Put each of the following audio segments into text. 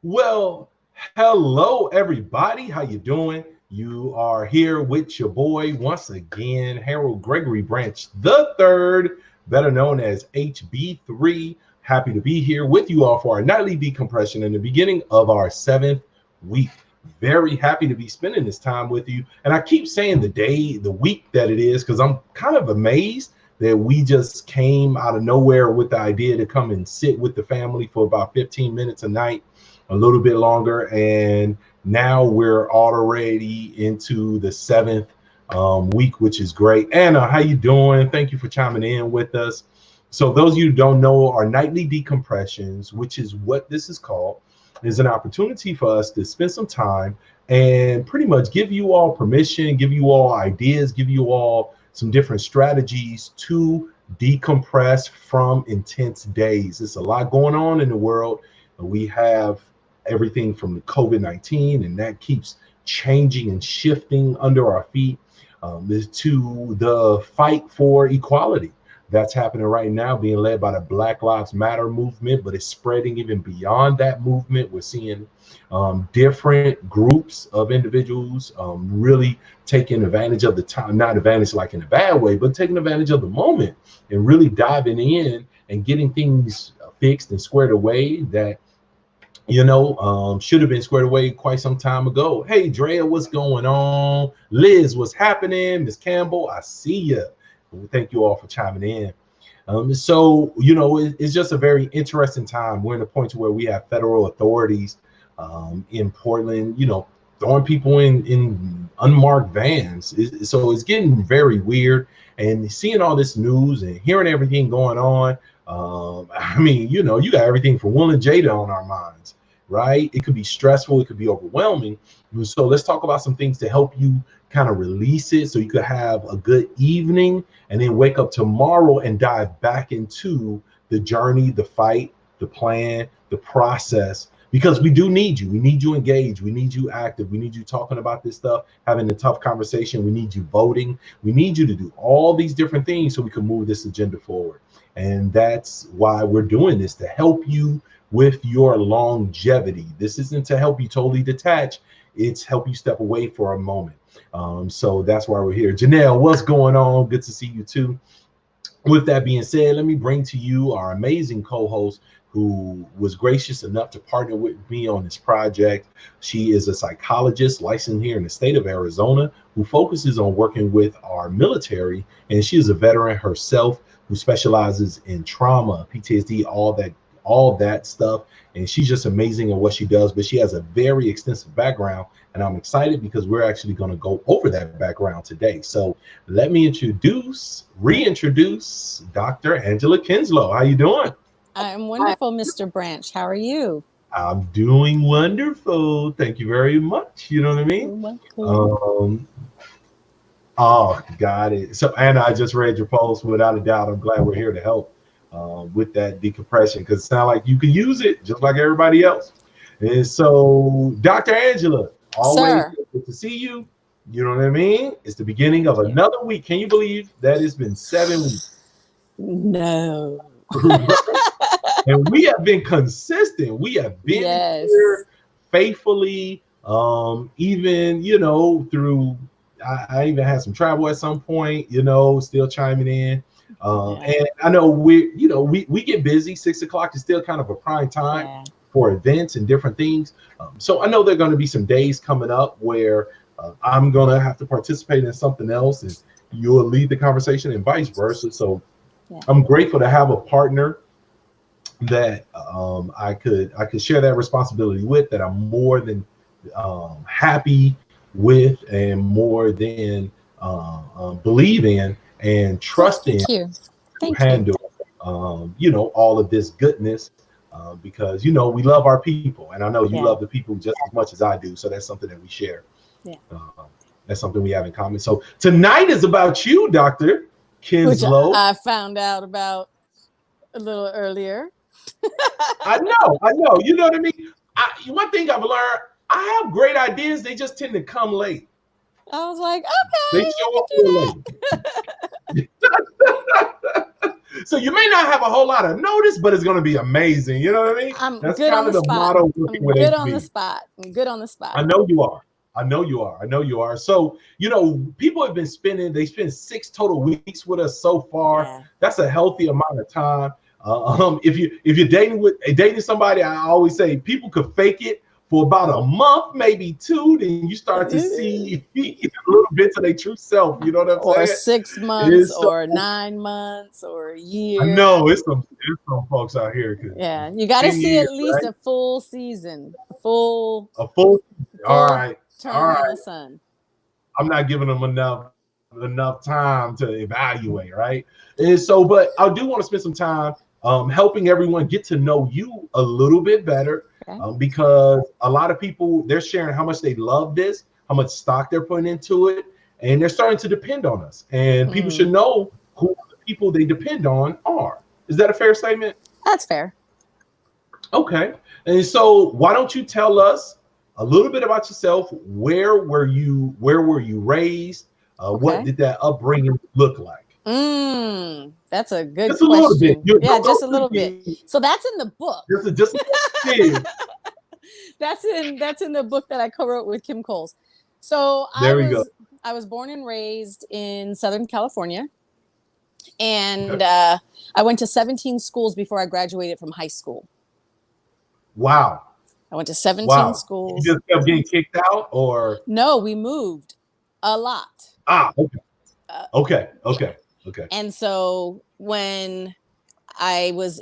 Well, hello everybody. How you doing? You are here with your boy once again, Harold Gregory Branch the third, better known as HB3. Happy to be here with you all for our nightly decompression in the beginning of our 7th week. Very happy to be spending this time with you. And I keep saying the week that it is, because I'm kind of amazed that we just came out of nowhere with the idea to come and sit with the family for about 15 minutes a night, a little bit longer, and now we're already into the 7th week, which is great. Anna, how you doing? Thank you for chiming in with us. So those of you who don't know, our nightly decompressions, which is what this is called, is an opportunity for us to spend some time and pretty much give you all permission, give you all ideas, give you all some different strategies to decompress from intense days. There's a lot going on in the world. We have everything from the COVID-19, and that keeps changing and shifting under our feet, to the fight for equality that's happening right now, being led by the Black Lives Matter movement, but it's spreading even beyond that movement. We're seeing different groups of individuals really taking advantage of the time, not advantage like in a bad way, but taking advantage of the moment and really diving in and getting things fixed and squared away that should have been squared away quite some time ago. Hey, Drea, what's going on? Liz, what's happening? Miss Campbell, I see you. Thank you all for chiming in. It's just a very interesting time. We're in a point where we have federal authorities in Portland, throwing people in unmarked vans. So it's getting very weird. And seeing all this news and hearing everything going on, you got everything from Will and Jada on our minds, right? It could be stressful, it could be overwhelming. So let's talk about some things to help you kind of release it so you could have a good evening and then wake up tomorrow and dive back into the journey, the fight, the plan, the process, because we do need you. We need you engaged. We need you active. We need you talking about this stuff, having a tough conversation. We need you voting. We need you to do all these different things so we can move this agenda forward. And that's why we're doing this, to help you with your longevity. This isn't to help you totally detach. It's help you step away for a moment. So that's why we're here. Janelle, what's going on? Good to see you too. With that being said, let me bring to you our amazing co-host who was gracious enough to partner with me on this project. She is a psychologist licensed here in the state of Arizona who focuses on working with our military, and she is a veteran herself who specializes in trauma, PTSD, all that stuff. And she's just amazing at what she does, but she has a very extensive background, and I'm excited because we're actually going to go over that background today. So let me reintroduce Dr. Angela Kenzslowe. How you doing? I'm wonderful, Mr. Branch. How are you? I'm doing wonderful. Thank you very much. You know what I mean? Oh, got it. So, Anna, I just read your post. Without a doubt, I'm glad we're here to help with that decompression, because it sounds like you can use it just like everybody else. And so, Dr. Angela, always good to see you. You know what I mean? It's the beginning of another week. Can you believe that it's been 7 weeks? No. And we have been consistent. We have been here faithfully, even, through, I even had some travel at some point, still chiming in. And I know we get busy. 6 o'clock is still kind of a prime time for events and different things. So I know there are going to be some days coming up where I'm going to have to participate in something else and you'll lead the conversation and vice versa. So I'm grateful to have a partner that I could share that responsibility with, that I'm more than happy with and more than believe in and trust in to handle all of this goodness, because we love our people, and I know you love the people just as much as I do, so that's something that we share. That's something we have in common. So tonight is about you, Dr. Kenzslowe. Which I found out about a little earlier. I know. You know what I mean? One thing I've learned, I have great ideas. They just tend to come late. I was like, okay. They show up late. So you may not have a whole lot of notice, but it's going to be amazing. You know what I mean? I'm That's good kind on of the the spot. motto working I'm with good on the HB. spot. I'm good on the spot. I know you are. I know you are. I know you are. So, people have been they spend 6 total weeks with us so far. Yeah. That's a healthy amount of time. If you're dating somebody, I always say people could fake it for about a month, maybe two, then you start to see a little bit of their true self. You know what I'm Or saying? 6 months, It's so, or 9 months, or a I year. know it's some folks out here Yeah, you got to 10 see years, at least right? a full season, a full A full. All full right, all term in right. the sun. I'm not giving them enough time to evaluate, right? And so, but I do want to spend some time helping everyone get to know you a little bit better, Okay. because a lot of people, they're sharing how much they love this, how much stock they're putting into it, and they're starting to depend on us. And people should know who the people they depend on are. Is that a fair statement? That's fair. Okay. And so why don't you tell us a little bit about yourself? Where were you raised? What Okay. did that upbringing look like? That's a good Just a little bit. question. You Yeah, don't just go a too little bit. deep. So that's in the book. Just a bit. That's in the book that I co-wrote with Kim Coles. So There we go. I was born and raised in Southern California, and Okay. I went to 17 schools before I graduated from high school. Wow. I went to 17 Wow. schools. You just kept getting kicked out, or No, we moved a lot. okay. Uh, Okay. yeah. Okay. Okay. And so when I was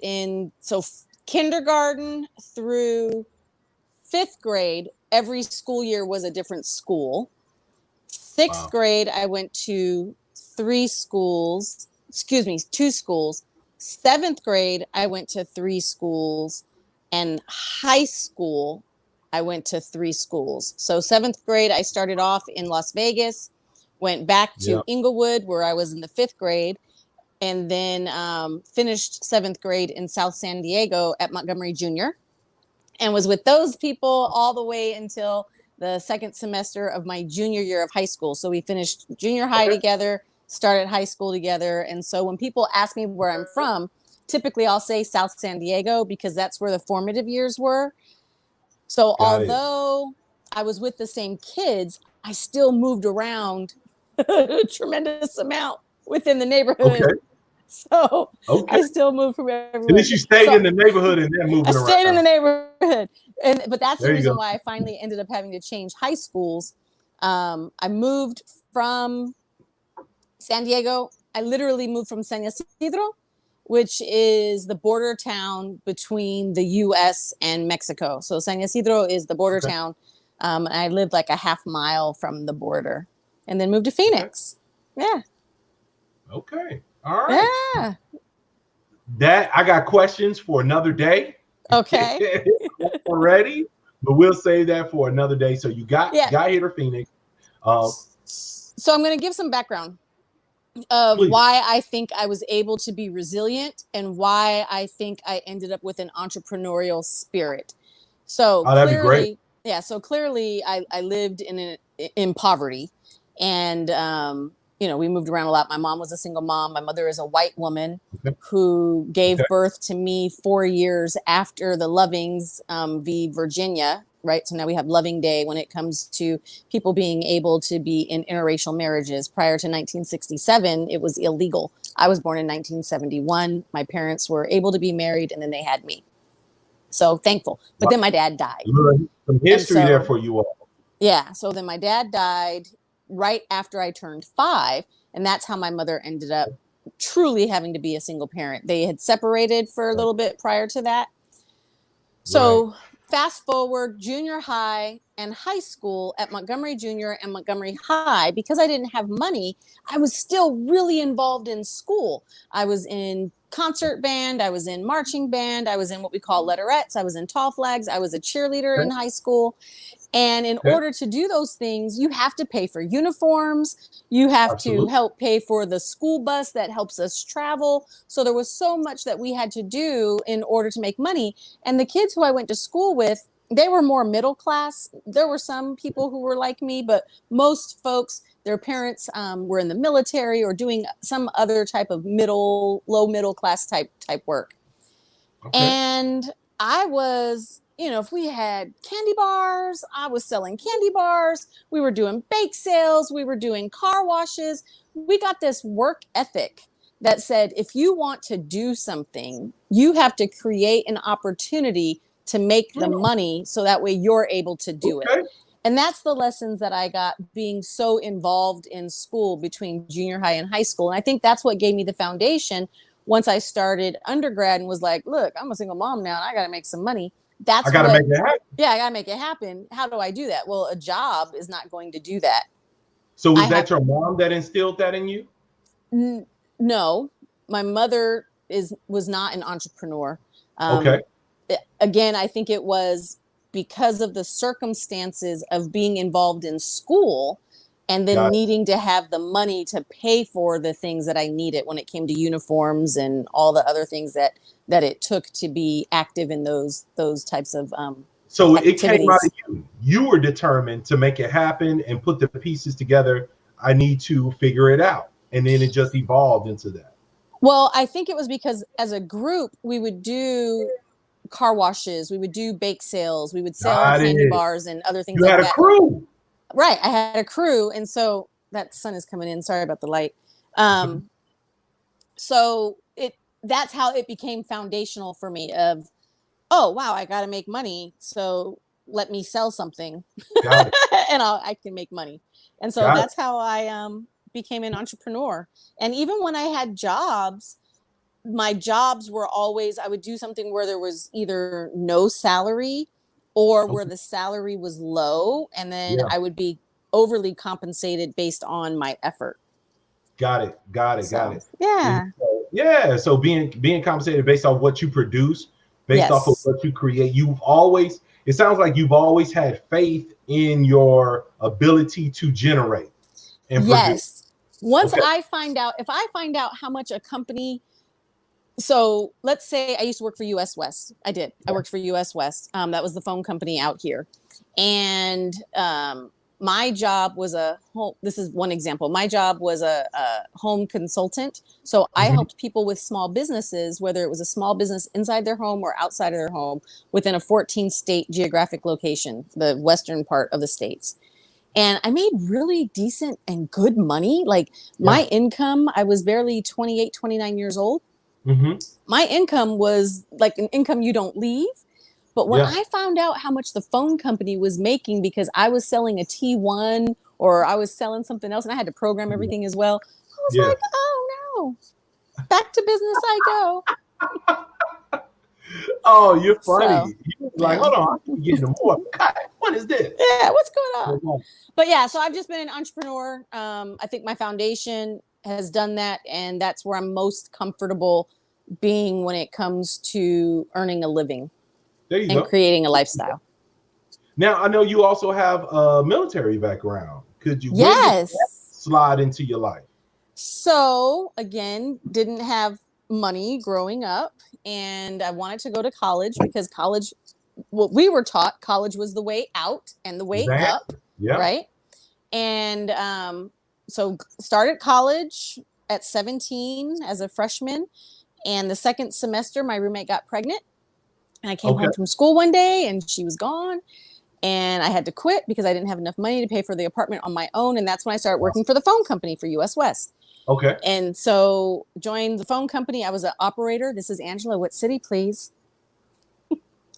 kindergarten through 5th grade, every school year was a different school. 6th Wow. grade, I went to 2 schools. 7th grade, I went to 3 schools. And high school, I went to 3 schools. So 7th grade, I started off in Las Vegas, went back to Yeah. Inglewood, where I was in the 5th grade, and then finished 7th grade in South San Diego at Montgomery Junior, and was with those people all the way until the second semester of my junior year of high school. So we finished junior high Okay. together, started high school together. And so when people ask me where I'm from, typically I'll say South San Diego, because that's where the formative years were. So Got it. although I was with the same kids, I still moved around a tremendous amount within the neighborhood. Okay. So Okay. I still moved from At everywhere. least you stayed in the neighborhood and then I moving stayed in the around. neighborhood, but that's the There you reason go. why I finally ended up having to change high schools. I moved from San Diego. I literally moved from San Ysidro, which is the border town between the U.S. and Mexico. So San Ysidro is the border Okay. town. And I lived like a half mile from the border, and then moved to Phoenix. Yeah. Okay. All right. Yeah. That I got questions for another day. Okay. Already, but we'll save that for another day. So you got here to Phoenix. So I'm going to give some background of Please. why I think I was able to be resilient, and why I think I ended up with an entrepreneurial spirit. So that'd be great. So clearly I lived in poverty, and we moved around a lot. My mom was a single mom. My mother is a white woman who gave birth to me 4 years after the Lovings v. Virginia, right? So now we have Loving Day when it comes to people being able to be in interracial marriages. Prior to 1967, it was illegal. I was born in 1971. My parents were able to be married, and then they had me. So thankful. But then my dad died. Some history there for you all. Yeah. So then my dad died right after I turned 5. And that's how my mother ended up truly having to be a single parent. They had separated for a little bit prior to that. So fast forward, junior high and high school at Montgomery Junior and Montgomery High, because I didn't have money, I was still really involved in school. I was in concert band, I was in marching band, I was in what we call letterettes, I was in tall flags, I was a cheerleader in high school. And in order to do those things, you have to pay for uniforms. You have to help pay for the school bus that helps us travel. So there was so much that we had to do in order to make money. And the kids who I went to school with, they were more middle class. There were some people who were like me, but most folks, their parents were in the military or doing some other type of low middle class type work. Okay. And I was, if we had candy bars, I was selling candy bars. We were doing bake sales. We were doing car washes. We got this work ethic that said, if you want to do something, you have to create an opportunity to make the money so that way you're able to do it. And that's the lessons that I got being so involved in school between junior high and high school. And I think that's what gave me the foundation once I started undergrad and was like, look, I'm a single mom now and I got to make some money. I got to make it happen. Yeah, I got to make it happen. How do I do that? Well, a job is not going to do that. So was that your mom that instilled that in you? No, my mother was not an entrepreneur. Okay. Again, I think it was because of the circumstances of being involved in school and then needing to have the money to pay for the things that I needed when it came to uniforms and all the other things that it took to be active in those types of so activities. It came out of you. You were determined to make it happen and put the pieces together. I need to figure it out. And then it just evolved into that. Well, I think it was because as a group, we would do car washes, we would do bake sales, we would sell candy bars and other things like that. You had a crew. Right. I had a crew. And so that sun is coming in. Sorry about the light. So that's how it became foundational for me of, oh, wow, I got to make money. So let me sell something and I can make money. And so that's how I became an entrepreneur. And even when I had jobs, my jobs were always, I would do something where there was either no salary or where the salary was low. And then I would be overly compensated based on my effort. Got it. Yeah. Yeah. So being compensated based on what you produce, based off of what you create, it sounds like you've always had faith in your ability to generate and produce. Once if I find out how much a company, so let's say I used to work for US West. I did. I worked for US West. That was the phone company out here. And my job was this is one example. My job was a home consultant. So I helped people with small businesses, whether it was a small business inside their home or outside of their home, within a 14-state geographic location, the western part of the states. And I made really decent and good money. Like my income, I was barely 28, 29 years old. My income was like an income you don't leave. But when I found out how much the phone company was making because I was selling a T1 or I was selling something else and I had to program everything as well, I was like, oh no, back to business I go. Oh, you're funny. You're like, hold on, I'm getting more. God, what is this? Yeah, what's going on? But yeah, so I've just been an entrepreneur. I think my foundation has done that, and that's where I'm most comfortable being when it comes to earning a living and creating a lifestyle. Now, I know you also have a military background. Could you slide into your life? So again, didn't have money growing up, and I wanted to go to college because college, what we were taught, college was the way out and the way up, right? And so started college at 17 as a freshman, and the second semester, my roommate got pregnant, and I came home from school one day, and she was gone, and I had to quit because I didn't have enough money to pay for the apartment on my own, and that's when I started working for the phone company for US West. Okay. And so joined the phone company. I was an operator. This is Angela. What city, please?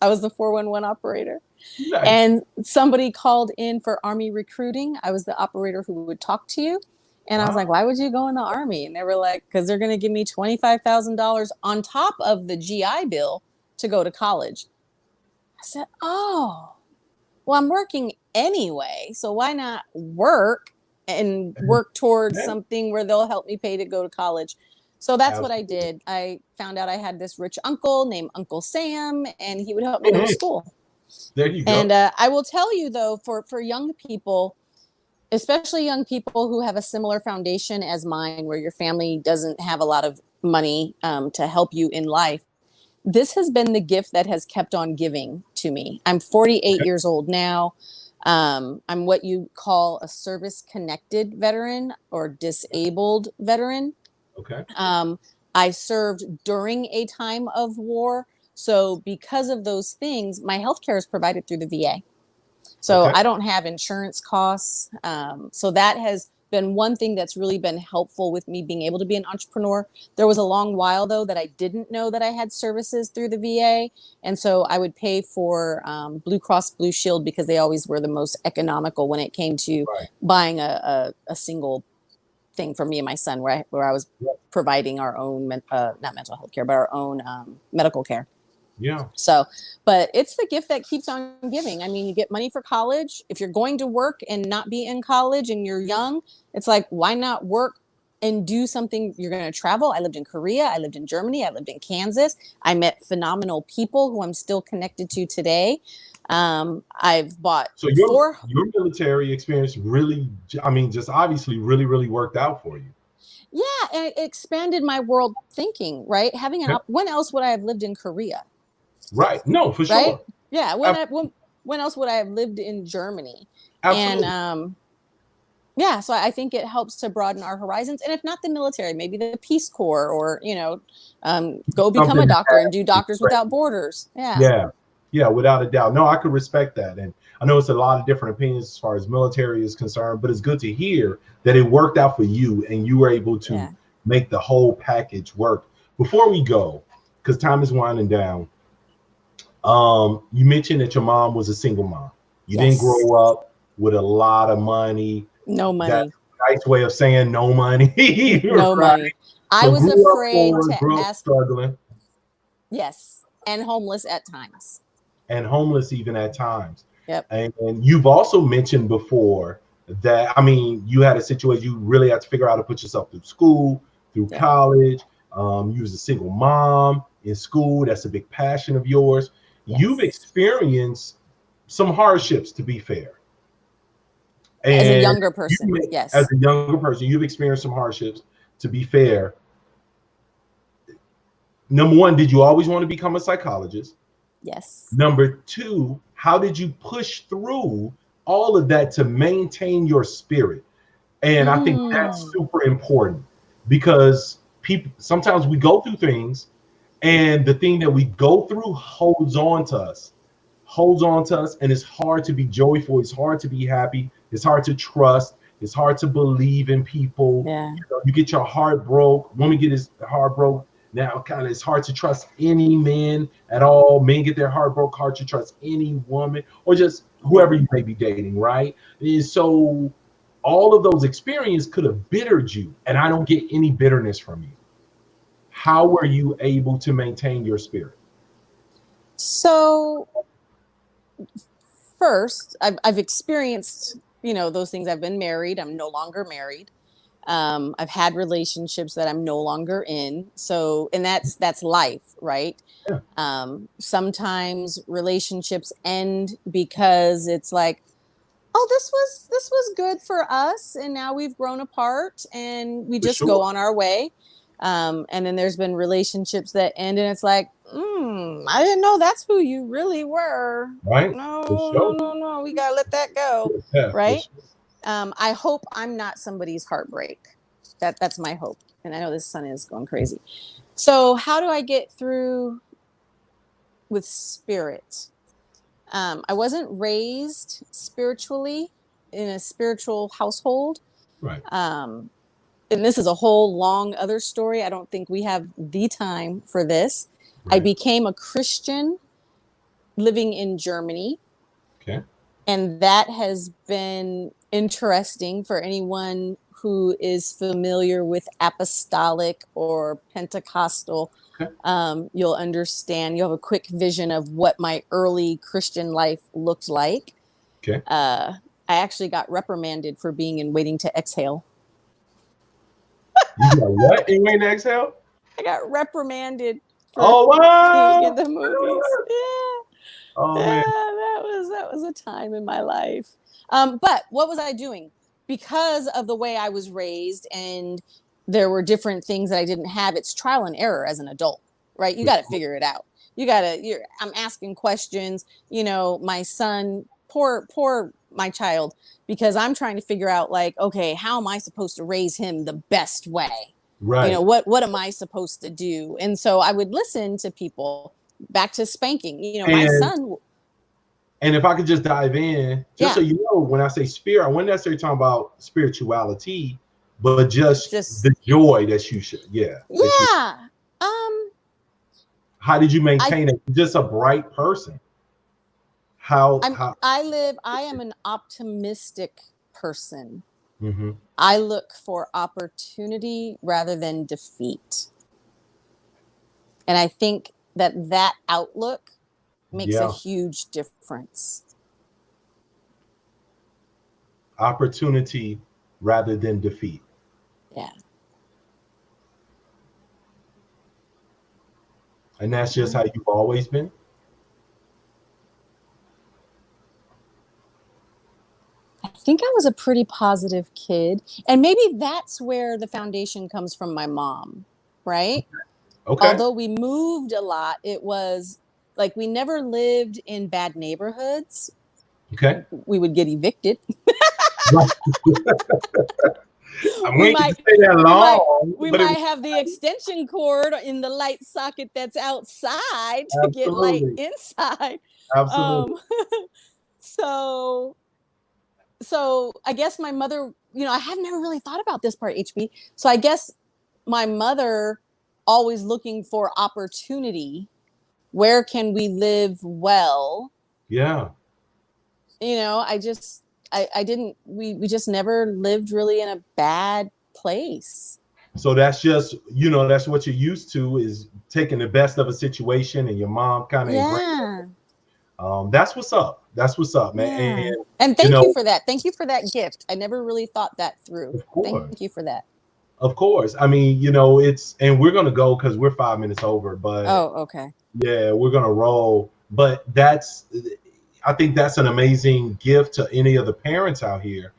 I was the 411 operator. Nice. And somebody called in for Army recruiting. I was the operator who would talk to you. And I was like, why would you go in the Army? And they were like, because they're going to give me $25,000 on top of the GI Bill to go to college. I said, oh, well, I'm working anyway. So why not work and work towards something where they'll help me pay to go to college? So that's what I did. I found out I had this rich uncle named Uncle Sam, and he would help me go to school. There you go. And I will tell you, though, for young people, especially young people who have a similar foundation as mine, where your family doesn't have a lot of money to help you in life, this has been the gift that has kept on giving to me. I'm 48 years old now. I'm what you call a service-connected veteran or disabled veteran. Okay. I served during a time of war. So because of those things, my healthcare is provided through the VA. So Okay. I don't have insurance costs. So that has been one thing that's really been helpful with me being able to be an entrepreneur. There was a long while, though, that I didn't know that I had services through the VA. And so I would pay for Blue Cross Blue Shield because they always were the most economical when it came to Right. buying a single thing for me and my son, where I was providing our own, not mental health care, but our own medical care. Yeah. So, but it's the gift that keeps on giving. I mean, you get money for college. If you're going to work and not be in college and you're young, it's like, why not work and do something? You're going to travel. I lived in Korea. I lived in Germany. I lived in Kansas. I met phenomenal people who I'm still connected to today. I've bought So your military experience really, I mean, just obviously really, really worked out for you. Yeah, and it expanded my world thinking, right? Having when else would I have lived in Korea? Right. No, for Right? sure. Yeah. When else would I have lived in Germany? Absolutely. And yeah, so I think it helps to broaden our horizons. And if not the military, maybe the Peace Corps, or go become a doctor and do Doctors Without Borders. Yeah. Yeah. Yeah, without a doubt. No, I could respect that. And I know it's a lot of different opinions as far as military is concerned, but it's good to hear that it worked out for you and you were able to make the whole package work. Before we go, because time is winding down, you mentioned that your mom was a single mom. You didn't grow up with a lot of money. No money. That's a nice way of saying no money. No money. I was afraid to ask. Struggling. Yes. And homeless at times. And homeless even at times. Yep. And you've also mentioned before that, I mean, you had a situation you really had to figure out how to put yourself through school, through college. You was a single mom in school. That's a big passion of yours. Yes. You've experienced some hardships, to be fair. And as a younger person, yes. As a younger person, you've experienced some hardships, to be fair. Number one, did you always want to become a psychologist? Yes. Number two, how did you push through all of that to maintain your spirit? And I think that's super important, because people, sometimes we go through things and the thing that we go through holds on to us, and it's hard to be joyful. It's hard to be happy. It's hard to trust. It's hard to believe in people. Yeah. You get your heart broke. Woman get his heart broke. Now, kind of, it's hard to trust any man at all. Men get their heart broke, hard to trust any woman, or just whoever you may be dating, right? And so all of those experiences could have bittered you, and I don't get any bitterness from you. How were you able to maintain your spirit? So first, I've experienced, those things. I've been married. I'm no longer married. I've had relationships that I'm no longer in. So, and that's life, right? Yeah. Sometimes relationships end because it's like, oh, this was good for us, and now we've grown apart and we just go on our way. And then there's been relationships that end and it's like, I didn't know that's who you really were. Right. No, we gotta let that go. Yeah, right. I hope I'm not somebody's heartbreak. That's my hope. And I know this son is going crazy. So how do I get through with spirit? I wasn't raised spiritually in a spiritual household. Right. And this is a whole long other story. I don't think we have the time for this. Right. I became a Christian living in Germany. Okay. And that has been interesting for anyone who is familiar with apostolic or Pentecostal. Okay. You'll understand. You'll have a quick vision of what my early Christian life looked like. Okay. I actually got reprimanded for being in Waiting to Exhale. You got what in Waiting to Exhale? I got reprimanded for being in the movies. Yeah. Oh, yeah, man. That was a time in my life. But what was I doing? Because of the way I was raised, and there were different things that I didn't have. It's trial and error as an adult, right? You got to figure it out. I'm asking questions. My son, poor my child, because I'm trying to figure out, like, okay, how am I supposed to raise him the best way? Right. You know, what am I supposed to do? And so I would listen to people. Back to spanking, you know, my son. And if I could just dive in, just so you know, when I say spirit, I wasn't necessarily talking about spirituality, but just the joy that you should, how did you maintain it? Just a bright person. I am an optimistic person. Mm-hmm. I look for opportunity rather than defeat. And I think that outlook makes a huge difference. Opportunity rather than defeat. Yeah. And that's just how you've always been? I think I was a pretty positive kid. And maybe that's where the foundation comes from my mom, right? Okay. Although we moved a lot, it was like we never lived in bad neighborhoods. Okay. We would get evicted. We might say that long. We might have the extension cord in the light socket that's outside to get light inside. Absolutely. So I guess my mother, you know, I have never really thought about this part, HB. So I guess my mother always looking for opportunity. Where can we live well? Yeah. You know, we just never lived really in a bad place. So that's just, you know, that's what you're used to, is taking the best of a situation, and your mom kind of that's what's up. That's what's up, man. Yeah. And thank you for that. Thank you for that gift. I never really thought that through. Thank you for that. Of course. I mean, you know, and we're going to go because we're 5 minutes over, but okay. Yeah, we're going to roll. But I think that's an amazing gift to any of the parents out here,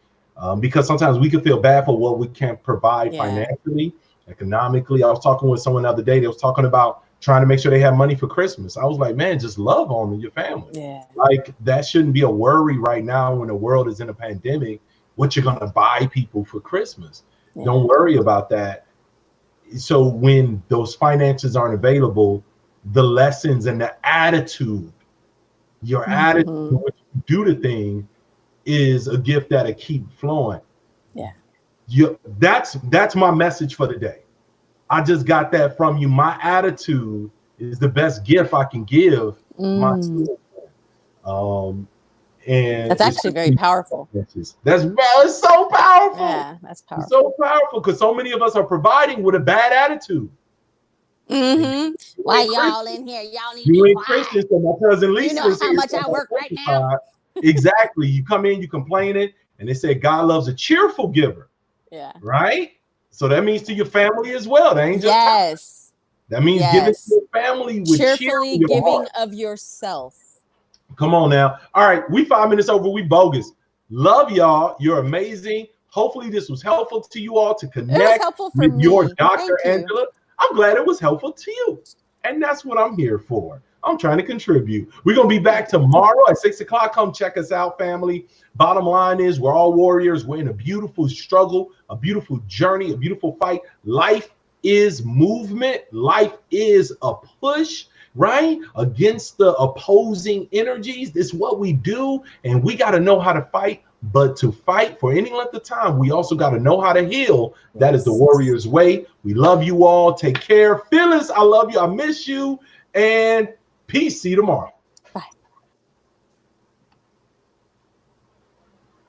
because sometimes we can feel bad for what we can't provide financially, economically. I was talking with someone the other day. They was talking about trying to make sure they have money for Christmas. I was like, man, just love on your family. Yeah. Like, that shouldn't be a worry right now when the world is in a pandemic, what you're going to buy people for Christmas. Yeah. Don't worry about that. So when those finances aren't available, the lessons and the attitude, your attitude, what you do to thing, is a gift that'll keep flowing. Yeah. That's my message for the day. I just got that from you. My attitude is the best gift I can give my children. And that's actually very powerful. It's so powerful. Yeah, that's powerful. It's so powerful, because so many of us are providing with a bad attitude. Why y'all in here? Y'all need you to be ain't Christian, so my cousin Lisa. You know how much I work right now. Exactly. You come in, you complain it, and they say God loves a cheerful giver. Yeah. Right? So that means to your family as well. That ain't just that means giving to your family with cheerfully giving of yourself. Come on now. All right, we 5 minutes over. We bogus. Love y'all. You're amazing. Hopefully this was helpful to you all to connect with your Dr. Angela. I'm glad it was helpful to you. And that's what I'm here for. I'm trying to contribute. We're going to be back tomorrow at 6 o'clock. Come check us out, family. Bottom line is, we're all warriors. We're in a beautiful struggle, a beautiful journey, a beautiful fight. Life is movement. Life is a push, right? Against the opposing energies. This is what we do. And we got to know how to fight. But to fight for any length of time, we also got to know how to heal. That is the warrior's way. We love you all. Take care. Phyllis, I love you. I miss you. And peace. See you tomorrow.